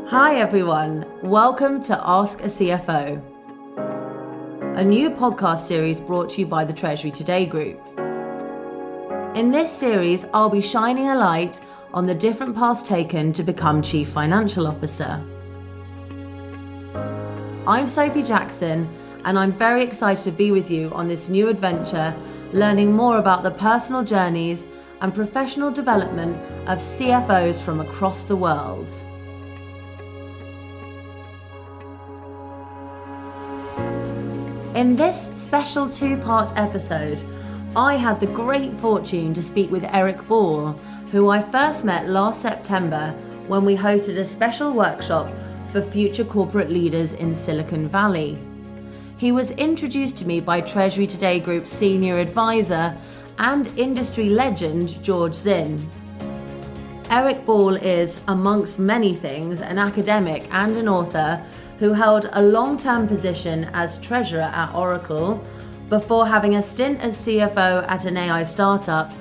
Hi everyone, welcome to Ask a CFO, a new podcast series brought to you by the Treasury Today group. In this series, I'll be shining a light on the different paths taken to become Chief Financial Officer. I'm Sophie Jackson, and I'm very excited to be with you on this new adventure, learning more about the personal journeys and professional development of CFOs from across the world. In this special two-part episode, I had the great fortune to speak with Eric Ball, who I first met last September when we hosted a special workshop for future corporate leaders in Silicon Valley. He was introduced to me by Treasury Today Group's senior advisor and industry legend, George Zinn. Eric Ball is, amongst many things, an academic and an author who held a long-term position as treasurer at Oracle before having a stint as CFO at an AI startup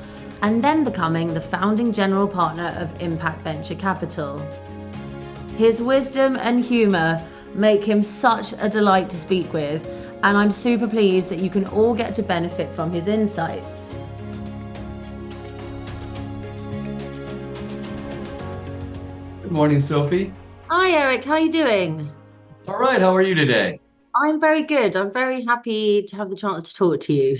and then becoming the founding general partner of Impact Venture Capital. His wisdom and humour make him such a delight to speak with, and I'm super pleased that you can all get to benefit from his insights. Good morning, Sophie. Hi Eric, how are you doing? All right, how are you today? I'm very good. I'm very happy to have the chance to talk to you.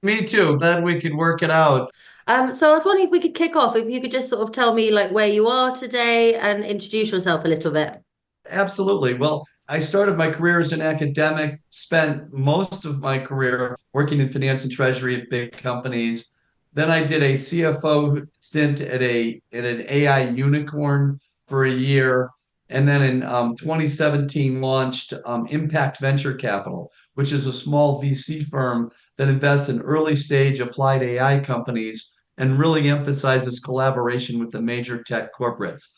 Me too. Glad we could work it out. So I was wondering if we could kick off, if you could just sort of tell me like where you are today and introduce yourself a little bit. Absolutely. Well, I started my career as an academic, spent most of my career working in finance and treasury at big companies. Then I did a CFO stint at an AI unicorn for a year. And then in 2017 launched Impact Venture Capital, which is a small VC firm that invests in early stage applied AI companies and really emphasizes collaboration with the major tech corporates.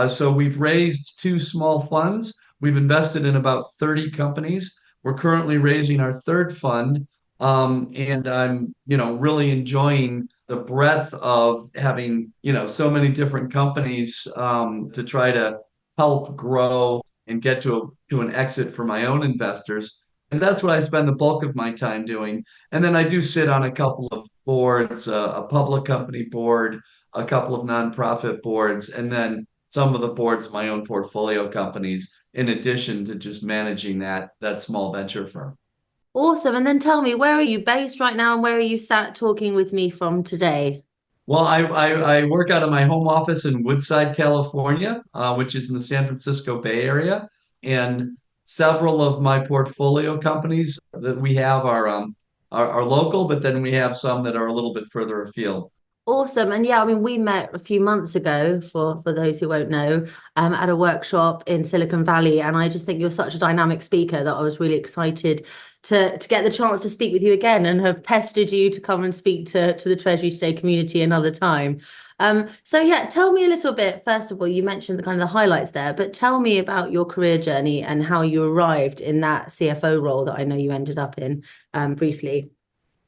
So we've raised two small funds. We've invested in about 30 companies. We're currently raising our third fund. And I'm, really enjoying the breadth of having, so many different companies to try to help grow and get to an exit for my own investors. And that's what I spend the bulk of my time doing. And then I do sit on a couple of boards, a public company board, a couple of nonprofit boards, and then some of the boards of my own portfolio companies, in addition to just managing that small venture firm. Awesome. And then tell me, where are you based right now and where are you sat talking with me from today? Well, I work out of my home office in Woodside, California, which is in the San Francisco Bay Area. And several of my portfolio companies that we have are local, but then we have some that are a little bit further afield. Awesome. And yeah, I mean, we met a few months ago, for those who won't know, at a workshop in Silicon Valley. And I just think you're such a dynamic speaker that I was really excited to get the chance to speak with you again and have pestered you to come and speak to the Treasury Today community another time. So yeah, tell me a little bit. First of all, you mentioned the kind of the highlights there, but tell me about your career journey and how you arrived in that CFO role that I know you ended up in, briefly.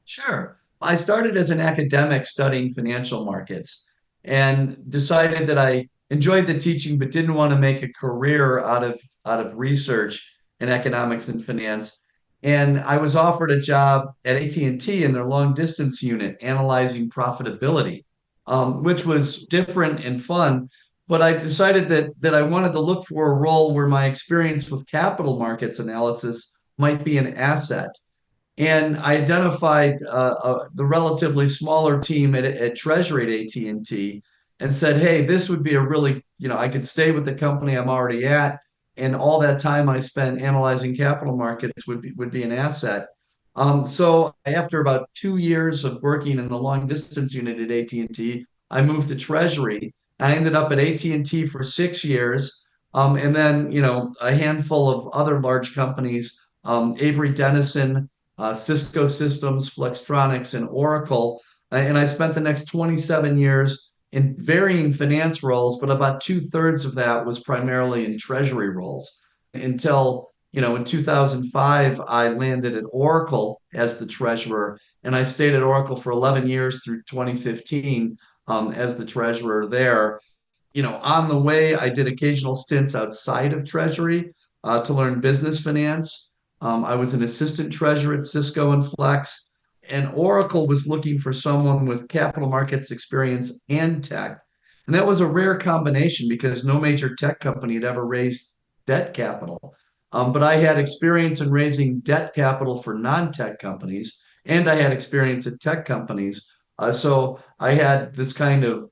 Sure. I started as an academic studying financial markets and decided that I enjoyed the teaching, but didn't want to make a career out of research in economics and finance. And I was offered a job at AT&T in their long distance unit, analyzing profitability, which was different and fun. But I decided that I wanted to look for a role where my experience with capital markets analysis might be an asset. And I identified the relatively smaller team at Treasury at AT&T and said, hey, this would be a really, I could stay with the company I'm already at. And all that time I spent analyzing capital markets would be an asset. So after about 2 years of working in the long distance unit at AT&T, I moved to Treasury. I ended up at AT&T for 6 years. And then, a handful of other large companies, Avery Dennison, Cisco Systems, Flextronics, and Oracle. And I spent the next 27 years in varying finance roles, but about 2/3 of that was primarily in treasury roles until, in 2005, I landed at Oracle as the treasurer, and I stayed at Oracle for 11 years through 2015 as the treasurer there. On the way, I did occasional stints outside of Treasury to learn business finance. I was an assistant treasurer at Cisco and Flex, and Oracle was looking for someone with capital markets experience and tech. And that was a rare combination because no major tech company had ever raised debt capital. But I had experience in raising debt capital for non-tech companies, and I had experience at tech companies. So I had this kind of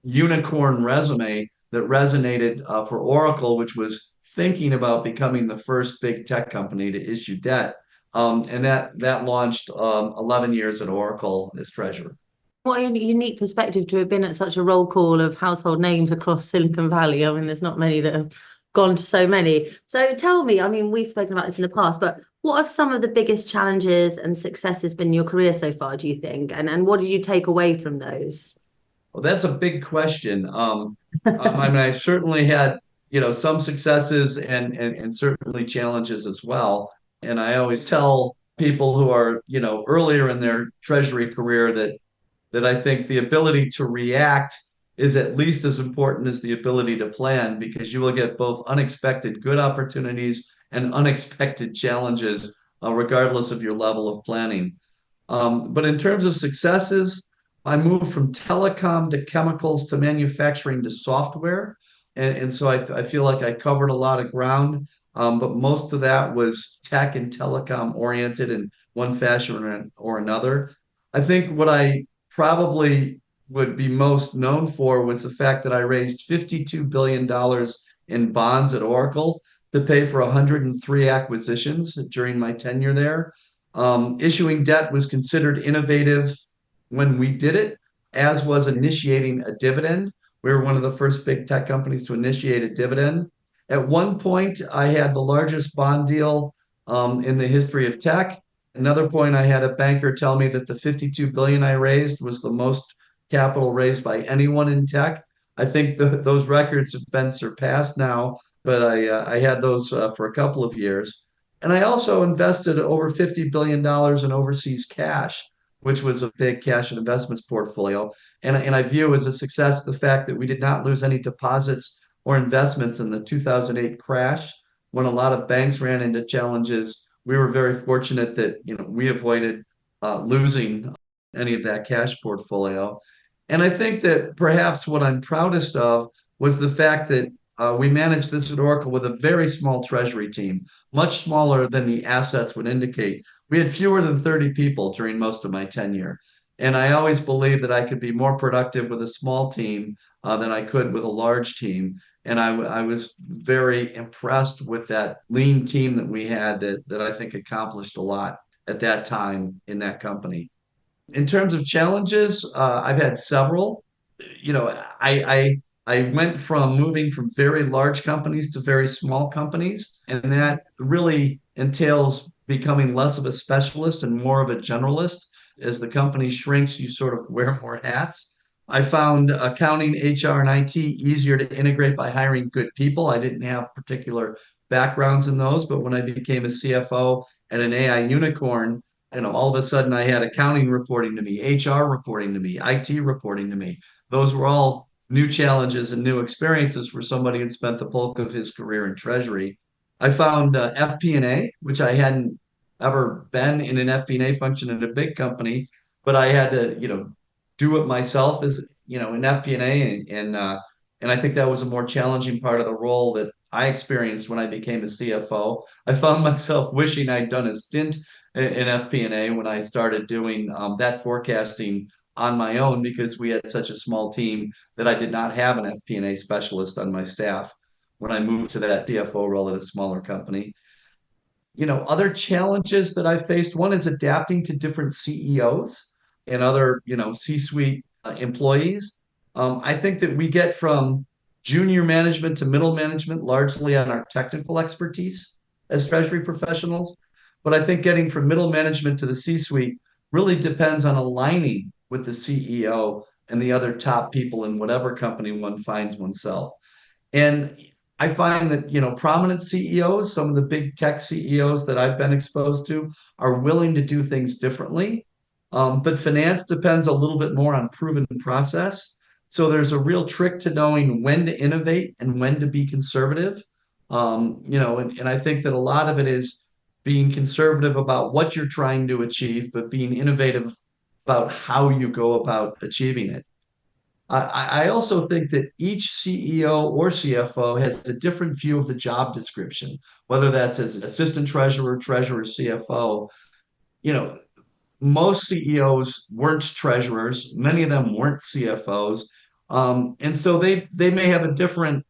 unicorn resume that resonated for Oracle, which was thinking about becoming the first big tech company to issue debt. And that launched 11 years at Oracle as treasurer. What a unique perspective to have been at such a roll call of household names across Silicon Valley. I mean, there's not many that have gone to so many. So tell me, I mean, we've spoken about this in the past, but what have some of the biggest challenges and successes been in your career so far, do you think? And what did you take away from those? Well, that's a big question. I mean, I certainly had, some successes and certainly challenges as well. And I always tell people who are, earlier in their treasury career that I think the ability to react is at least as important as the ability to plan because you will get both unexpected good opportunities and unexpected challenges, regardless of your level of planning. But in terms of successes, I moved from telecom to chemicals to manufacturing to software. And so I feel like I covered a lot of ground, but most of that was tech and telecom oriented in one fashion or another. I think what I probably would be most known for was the fact that I raised $52 billion in bonds at Oracle to pay for 103 acquisitions during my tenure there. Issuing debt was considered innovative when we did it, as was initiating a dividend. We were one of the first big tech companies to initiate a dividend. At one point, I had the largest bond deal in the history of tech. Another point, I had a banker tell me that the 52 billion I raised was the most capital raised by anyone in tech. I think those records have been surpassed now, but I had those for a couple of years. And I also invested over $50 billion in overseas cash, which was a big cash and investments portfolio. And I view as a success the fact that we did not lose any deposits or investments in the 2008 crash when a lot of banks ran into challenges. We were very fortunate that we avoided losing any of that cash portfolio. And I think that perhaps what I'm proudest of was the fact that we managed this at Oracle with a very small treasury team, much smaller than the assets would indicate. We had fewer than 30 people during most of my tenure. And I always believed that I could be more productive with a small team than I could with a large team. And I was very impressed with that lean team that we had that I think accomplished a lot at that time in that company. In terms of challenges, I've had several. I went from moving from very large companies to very small companies, and that really entails becoming less of a specialist and more of a generalist. As the company shrinks, you sort of wear more hats. I found accounting, HR, and IT easier to integrate by hiring good people. I didn't have particular backgrounds in those, but when I became a CFO at an AI unicorn, all of a sudden I had accounting reporting to me, HR reporting to me, IT reporting to me. Those were all new challenges and new experiences for somebody who'd spent the bulk of his career in Treasury. I found FP&A, which I hadn't ever been in an FP&A function at a big company, but I had to, do it myself as, in FP&A. And I think that was a more challenging part of the role that I experienced when I became a CFO. I found myself wishing I'd done a stint in FP&A when I started doing that forecasting on my own because we had such a small team that I did not have an FP&A specialist on my staff when I moved to that CFO role at a smaller company. Other challenges that I faced, one is adapting to different CEOs and other, C-suite employees. I think that we get from junior management to middle management largely on our technical expertise as treasury professionals. But I think getting from middle management to the C-suite really depends on aligning with the CEO and the other top people in whatever company one finds oneself. And I find that, prominent CEOs, some of the big tech CEOs that I've been exposed to are willing to do things differently. But finance depends a little bit more on proven process. So there's a real trick to knowing when to innovate and when to be conservative. And I think that a lot of it is being conservative about what you're trying to achieve, but being innovative about how you go about achieving it. I also think that each CEO or CFO has a different view of the job description, whether that's as assistant treasurer, treasurer, CFO. You know, most CEOs weren't treasurers, many of them weren't CFOs. And so they may have a different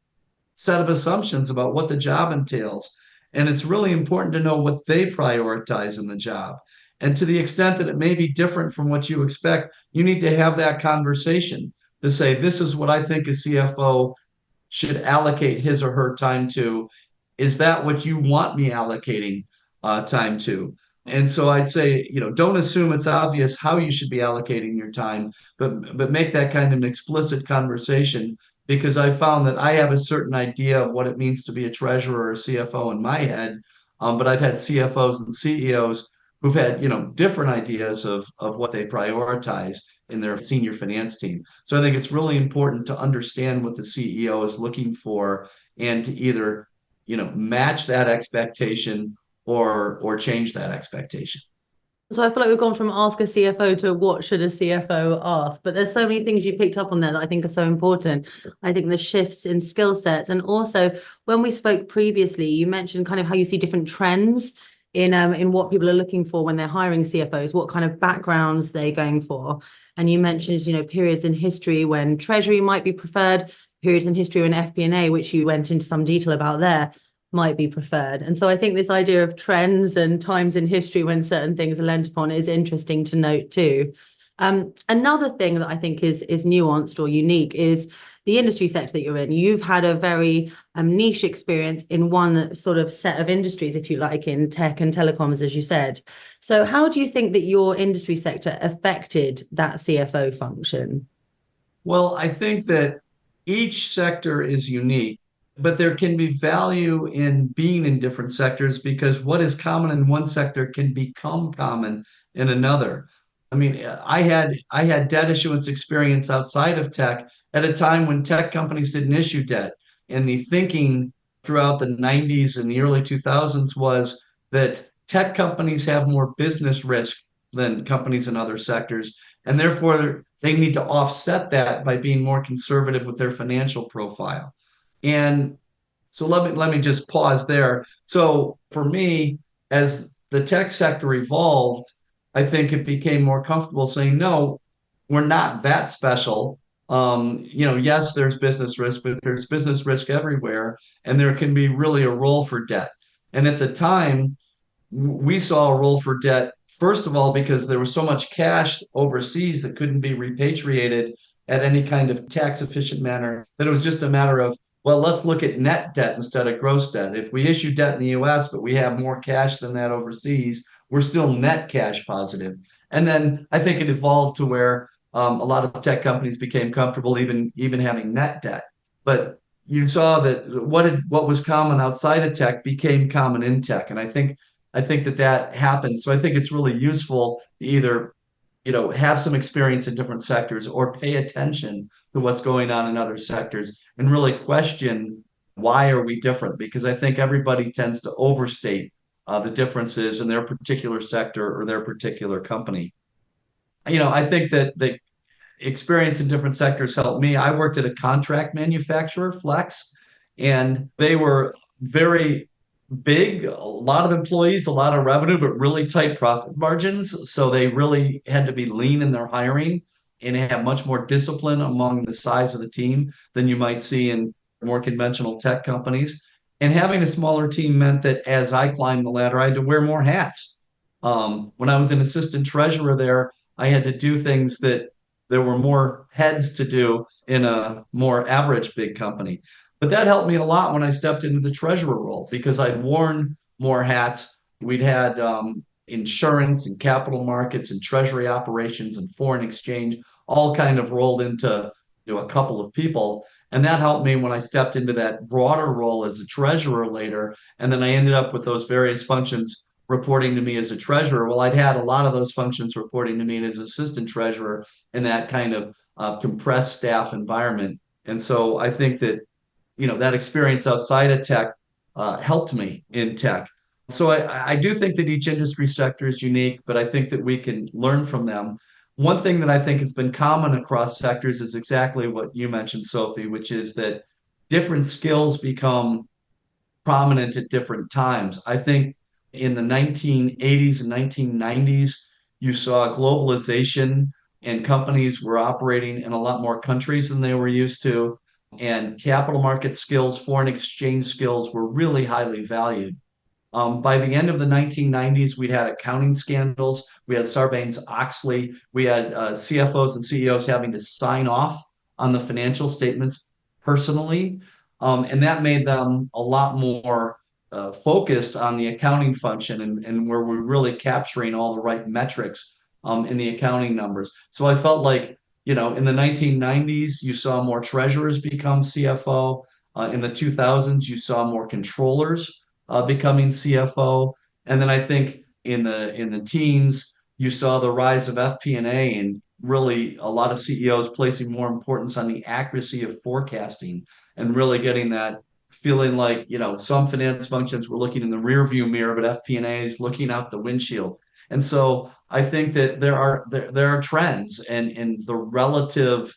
set of assumptions about what the job entails. And it's really important to know what they prioritize in the job. And to the extent that it may be different from what you expect, you need to have that conversation to say, this is what I think a CFO should allocate his or her time to. Is that what you want me allocating time to? And so I'd say, don't assume it's obvious how you should be allocating your time, but make that kind of an explicit conversation because I found that I have a certain idea of what it means to be a treasurer or a CFO in my head. But I've had CFOs and CEOs who've had, different ideas of what they prioritize in their senior finance team. So I think it's really important to understand what the CEO is looking for and to either, match that expectation or change that expectation. So I feel like we've gone from ask a CFO to what should a CFO ask, but there's so many things you picked up on there that I think are so important. I think the shifts in skill sets, and also when we spoke previously, you mentioned kind of how you see different trends in what people are looking for when they're hiring CFOs, what kind of backgrounds they're going for. And you mentioned, periods in history when Treasury might be preferred, periods in history when FP&A, which you went into some detail about there, might be preferred. And so I think this idea of trends and times in history when certain things are lent upon is interesting to note too. Another thing that I think is nuanced or unique is the industry sector that you're in. You've had a very niche experience in one sort of set of industries, if you like, in tech and telecoms, as you said. So how do you think that your industry sector affected that CFO function? Well, I think that each sector is unique, but there can be value in being in different sectors because what is common in one sector can become common in another. I mean, I had debt issuance experience outside of tech at a time when tech companies didn't issue debt. And the thinking throughout the 90s and the early 2000s was that tech companies have more business risk than companies in other sectors. And therefore, they need to offset that by being more conservative with their financial profile. And so let me just pause there. So for me, as the tech sector evolved, I think it became more comfortable saying, no, we're not that special. Yes, there's business risk, but there's business risk everywhere, and there can be really a role for debt. And at the time, we saw a role for debt, first of all, because there was so much cash overseas that couldn't be repatriated at any kind of tax efficient manner, that it was just a matter of, well, let's look at net debt instead of gross debt. If we issue debt in the US, but we have more cash than that overseas, we're still net cash positive. And then I think it evolved to where a lot of tech companies became comfortable even having net debt. But you saw that what was common outside of tech became common in tech, and I think that happens. So I think it's really useful to either have some experience in different sectors or pay attention to what's going on in other sectors and really question why are we different? Because I think everybody tends to overstate the differences in their particular sector or their particular company. I think that the experience in different sectors helped me. I worked at a contract manufacturer, Flex, and they were very big, a lot of employees, a lot of revenue, but really tight profit margins. So they really had to be lean in their hiring and have much more discipline among the size of the team than you might see in more conventional tech companies. And having a smaller team meant that as I climbed the ladder, I had to wear more hats. When I was an assistant treasurer there, I had to do things that there were more heads to do in a more average big company. But that helped me a lot when I stepped into the treasurer role because I'd worn more hats. We'd had insurance and capital markets and treasury operations and foreign exchange all kind of rolled into a couple of people. And that helped me when I stepped into that broader role as a treasurer later. And then I ended up with those various functions reporting to me as a treasurer. Well, I'd had a lot of those functions reporting to me as assistant treasurer, and that kind of compressed staff environment. And so I think that, that experience outside of tech helped me in tech. So I do think that each industry sector is unique, but I think that we can learn from them. One thing that I think has been common across sectors is exactly what you mentioned, Sophie, which is that different skills become prominent at different times. I think in the 1980s and 1990s, you saw globalization and companies were operating in a lot more countries than they were used to. And capital market skills, foreign exchange skills were really highly valued. By the end of the 1990s, we'd had accounting scandals. We had Sarbanes-Oxley. We had CFOs and CEOs having to sign off on the financial statements personally. And that made them a lot more focused on the accounting function and where we're really capturing all the right metrics in the accounting numbers. So I felt like, in the 1990s, you saw more treasurers become CFO. In the 2000s, you saw more controllers becoming CFO. And then I think in the teens, you saw the rise of FP&A and really a lot of CEOs placing more importance on the accuracy of forecasting and really getting that feeling like, some finance functions were looking in the rear view mirror, but FP&A is looking out the windshield. And so I think that there are trends and in the relative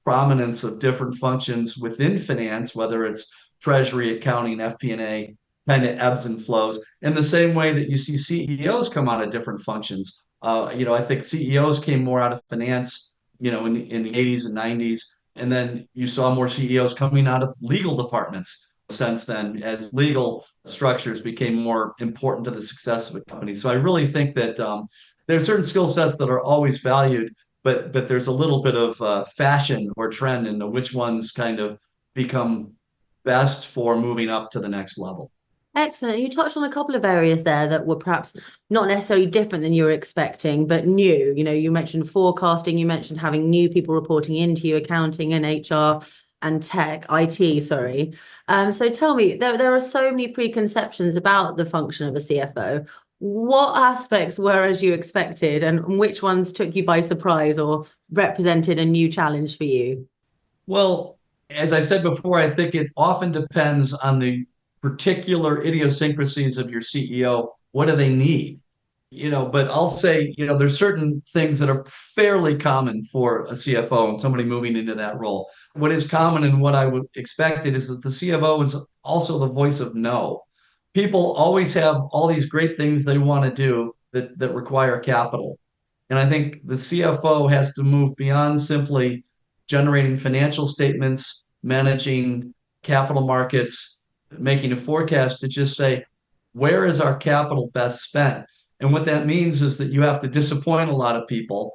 prominence of different functions within finance, whether it's treasury, accounting, FP&A, kind of ebbs and flows. In the same way that you see CEOs come out of different functions. I think CEOs came more out of finance, in the 80s and 90s. And then you saw more CEOs coming out of legal departments since then, as legal structures became more important to the success of a company. So I really think that there are certain skill sets that are always valued, but there's a little bit of fashion or trend into which ones kind of become best for moving up to the next level. Excellent. You touched on a couple of areas there that were perhaps not necessarily different than you were expecting, but new. You mentioned forecasting, you mentioned having new people reporting into you, accounting and HR and tech, IT, sorry. So tell me, there are so many preconceptions about the function of a CFO. What aspects were as you expected, and which ones took you by surprise or represented a new challenge for you? Well, as I said before, I think it often depends on the particular idiosyncrasies of your CEO. What do they need? But I'll say, there's certain things that are fairly common for a CFO and somebody moving into that role. What is common and what I would expected is that the CFO is also the voice of no. People always have all these great things they want to do that require capital. And I think the CFO has to move beyond simply generating financial statements, managing capital markets, making a forecast to just say, where is our capital best spent? And what that means is that you have to disappoint a lot of people.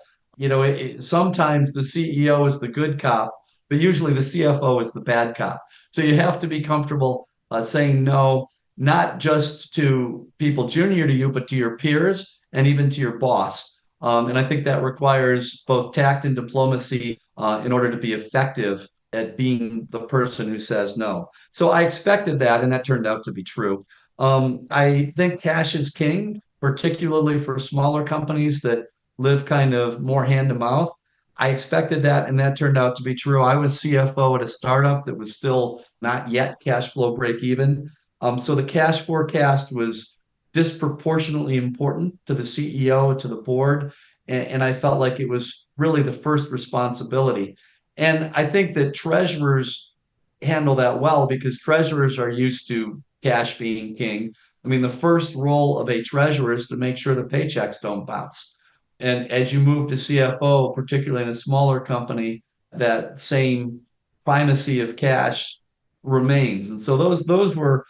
Sometimes the CEO is the good cop, but usually the CFO is the bad cop. So you have to be comfortable saying no, not just to people junior to you, but to your peers and even to your boss. And I think that requires both tact and diplomacy in order to be effective at being the person who says no. So I expected that, and that turned out to be true. I think cash is king, particularly for smaller companies that live kind of more hand to mouth. I expected that, and that turned out to be true. I was CFO at a startup that was still not yet cash flow break even. So the cash forecast was disproportionately important to the CEO, to the board, and I felt like it was really the first responsibility. And I think that treasurers handle that well because treasurers are used to cash being king. I mean, the first role of a treasurer is to make sure the paychecks don't bounce. And as you move to CFO, particularly in a smaller company, that same primacy of cash remains. And so those were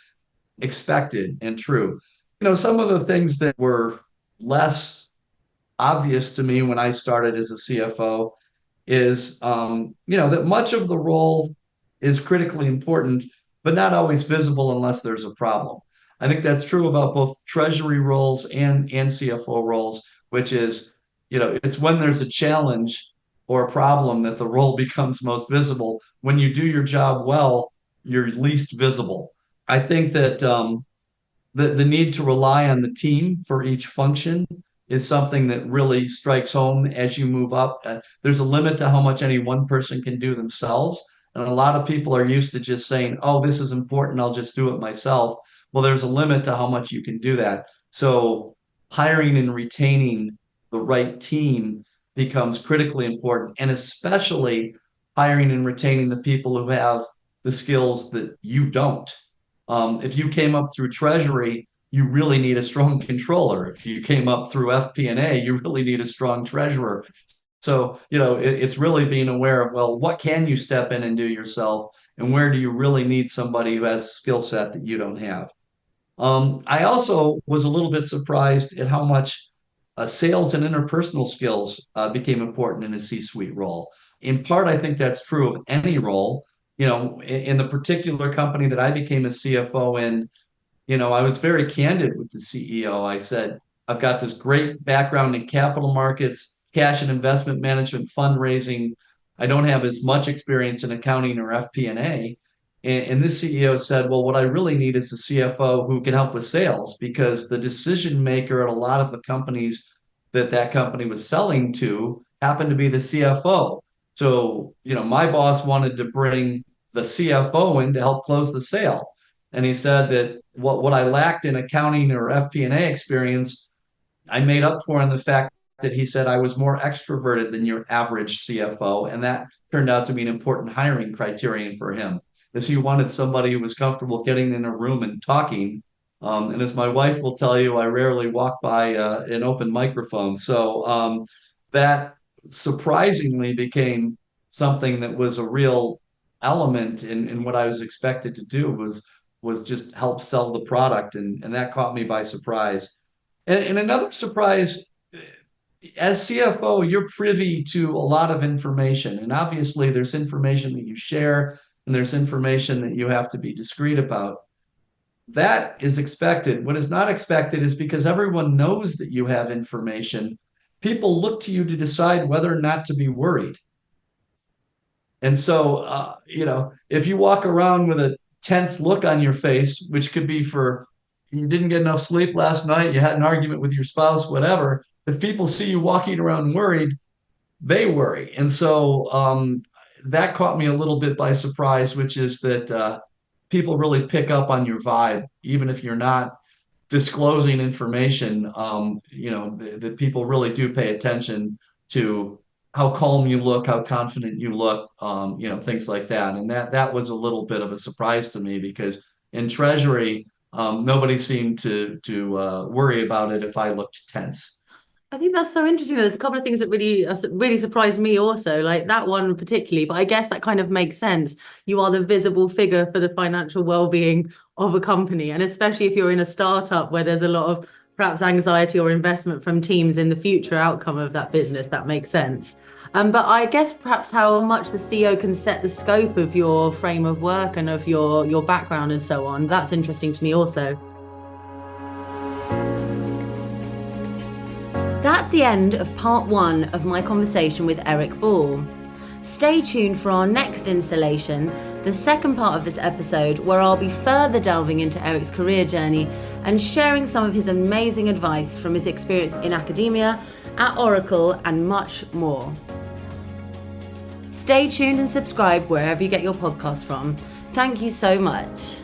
expected and true. Some of the things that were less obvious to me when I started as a CFO is, that much of the role is critically important, but not always visible unless there's a problem. I think that's true about both treasury roles and CFO roles, which is, it's when there's a challenge or a problem that the role becomes most visible. When you do your job well, you're least visible. I think that the need to rely on the team for each function is something that really strikes home as you move up. There's a limit to how much any one person can do themselves. And a lot of people are used to just saying, oh, this is important, I'll just do it myself. Well, there's a limit to how much you can do that. So hiring and retaining the right team becomes critically important, and especially hiring and retaining the people who have the skills that you don't. If you came up through Treasury, you really need a strong controller. If you came up through FP&A, you really need a strong treasurer. So, it's really being aware of, well, what can you step in and do yourself, and where do you really need somebody who has a skill set that you don't have? I also was a little bit surprised at how much sales and interpersonal skills became important in a C-suite role. In part, I think that's true of any role. In the particular company that I became a CFO in, I was very candid with the CEO. I said, I've got this great background in capital markets, cash and investment management, fundraising. I don't have as much experience in accounting or FP&A. And this CEO said, well, what I really need is a CFO who can help with sales, because the decision maker at a lot of the companies that company was selling to happened to be the CFO. So, my boss wanted to bring the CFO in to help close the sale. And he said that what I lacked in accounting or FP&A experience, I made up for in the fact that he said I was more extroverted than your average CFO. And that turned out to be an important hiring criterion for him, is he wanted somebody who was comfortable getting in a room and talking. And as my wife will tell you, I rarely walk by an open microphone. So that surprisingly became something that was a real element in what I was expected to do, was just help sell the product. And that caught me by surprise. And another surprise, as CFO, you're privy to a lot of information. And obviously there's information that you share, and there's information that you have to be discreet about. That is expected. What is not expected is, because everyone knows that you have information, people look to you to decide whether or not to be worried. And so, if you walk around with a tense look on your face, which could be for you didn't get enough sleep last night, you had an argument with your spouse, whatever, if people see you walking around worried, they worry. And so that caught me a little bit by surprise, which is that people really pick up on your vibe, even if you're not disclosing information. That people really do pay attention to how calm you look, how confident you look, things like that. And that was a little bit of a surprise to me, because in Treasury, nobody seemed to worry about it if I looked tense. I think that's so interesting. There's a couple of things that really surprised me also, like that one particularly, but I guess that kind of makes sense. You are the visible figure for the financial well-being of a company, and especially if you're in a startup where there's a lot of perhaps anxiety or investment from teams in the future outcome of that business, that makes sense. But I guess perhaps how much the CEO can set the scope of your frame of work and of your background and so on. That's interesting to me also. That's the end of part 1 of my conversation with Eric Ball. Stay tuned for our next installation, the second part of this episode, where I'll be further delving into Eric's career journey and sharing some of his amazing advice from his experience in academia, at Oracle, and much more. Stay tuned and subscribe wherever you get your podcasts from. Thank you so much.